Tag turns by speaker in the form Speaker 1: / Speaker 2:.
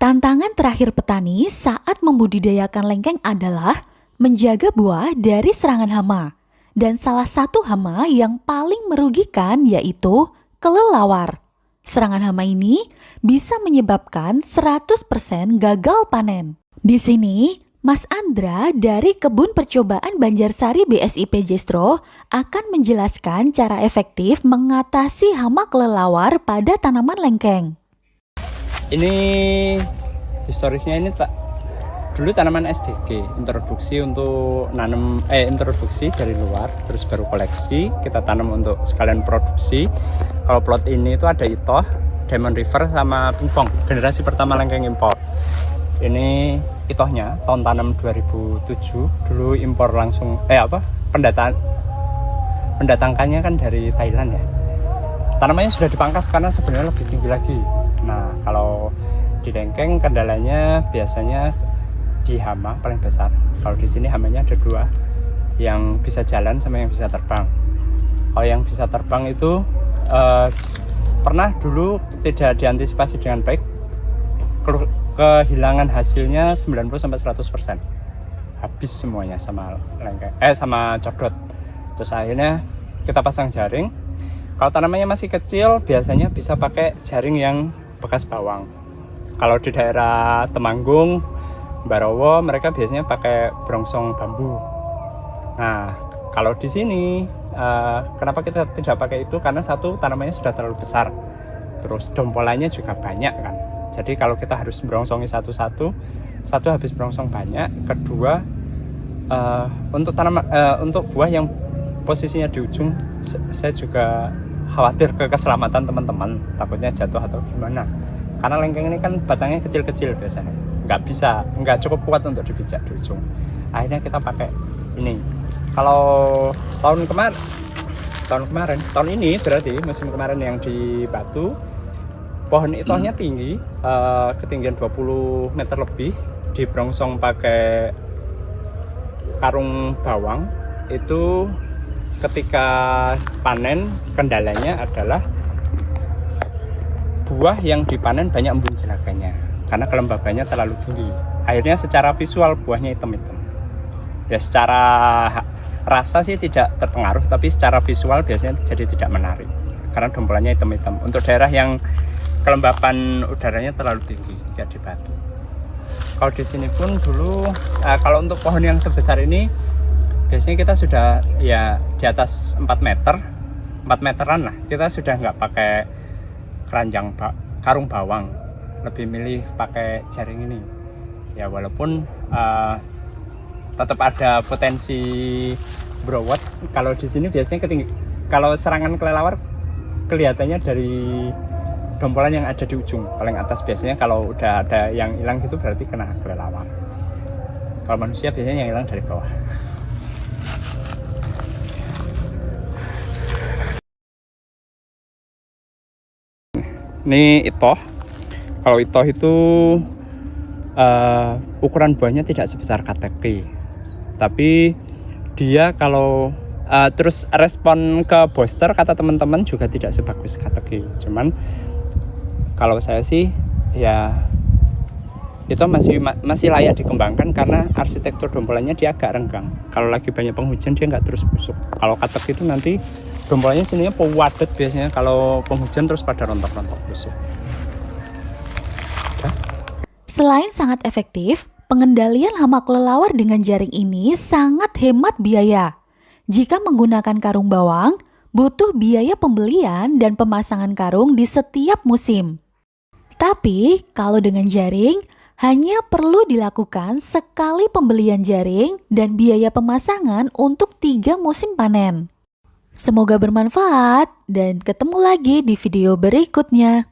Speaker 1: Tantangan terakhir petani saat membudidayakan lengkeng adalah menjaga buah dari serangan hama. Dan salah satu hama yang paling merugikan yaitu kelelawar. Serangan hama ini bisa menyebabkan 100% gagal panen. Di sini, Mas Andra dari Kebun Percobaan Banjarsari BSIP Jestro akan menjelaskan cara efektif mengatasi hama kelelawar pada tanaman lengkeng.
Speaker 2: Ini historisnya ini dulu tanaman SDG, introduksi untuk nanam introduksi dari luar, terus baru koleksi kita tanam untuk sekalian produksi. Kalau plot ini itu ada Itoh, Diamond River sama Pingpong, generasi pertama lengkeng impor. Ini Itohnya tahun tanam 2007, dulu impor langsung pendatangkannya kan dari Thailand ya. Tanamannya sudah dipangkas karena sebenarnya lebih tinggi lagi. Nah, kalau di lengkeng kendalanya biasanya di hama paling besar. Kalau di sini hamanya ada dua, yang bisa jalan sama yang bisa terbang. Kalau yang bisa terbang itu pernah dulu tidak diantisipasi dengan baik, kehilangan hasilnya 90-100%. Habis semuanya sama lengkeng, sama codot. Terus akhirnya kita pasang jaring. Kalau tanamannya masih kecil, biasanya bisa pakai jaring yang bekas bawang. Kalau di daerah Temanggung, Barowo, mereka biasanya pakai brongsong bambu. Nah, kalau di sini, kenapa kita tidak pakai itu? Karena satu, tanamannya sudah terlalu besar. Terus dompolannya juga banyak kan. Jadi kalau kita harus brongsongi satu-satu, satu habis brongsong banyak. Kedua, untuk buah yang posisinya di ujung, saya juga khawatir ke keselamatan teman-teman, takutnya jatuh atau gimana. Karena lengkeng ini kan batangnya kecil-kecil biasanya, nggak cukup kuat untuk dipijak di ujung. Akhirnya kita pakai ini. Kalau tahun ini berarti musim kemarin yang di Batu, pohon itohnya tinggi, ketinggian 20 meter lebih, di brongsong pakai karung bawang. Itu ketika panen kendalanya adalah buah yang dipanen banyak embun jelaganya karena kelembabannya terlalu tinggi. Akhirnya secara visual buahnya hitam-hitam. Ya secara rasa sih tidak terpengaruh, tapi secara visual biasanya jadi tidak menarik karena dompolannya hitam-hitam. Untuk daerah yang kelembapan udaranya terlalu tinggi kayak di Batu. Kalau di sini pun dulu kalau untuk pohon yang sebesar ini biasanya kita sudah ya di atas 4 meteran lah, kita sudah nggak pakai keranjang karung bawang, lebih milih pakai jaring ini ya, walaupun tetap ada potensi browot. Kalau di sini biasanya kalau serangan kelelawar kelihatannya dari dompolan yang ada di ujung paling atas. Biasanya kalau udah ada yang hilang gitu berarti kena kelelawar. Kalau manusia biasanya yang hilang dari bawah. Ini Itoh. Kalau Itoh itu ukuran buahnya tidak sebesar KTP, tapi dia kalau terus respon ke booster kata teman-teman juga tidak sebagus KTP. Cuman kalau saya sih ya itu masih layak dikembangkan karena arsitektur dompolannya dia agak renggang. Kalau lagi banyak penghujan dia nggak terus busuk. Kalau katek itu nanti dompolannya sininya padat biasanya, kalau penghujan terus pada rontok-rontok busuk.
Speaker 1: Selain sangat efektif, pengendalian hama kelelawar dengan jaring ini sangat hemat biaya. Jika menggunakan karung bawang, butuh biaya pembelian dan pemasangan karung di setiap musim. Tapi kalau dengan jaring, hanya perlu dilakukan sekali pembelian jaring dan biaya pemasangan untuk 3 musim panen. Semoga bermanfaat dan ketemu lagi di video berikutnya.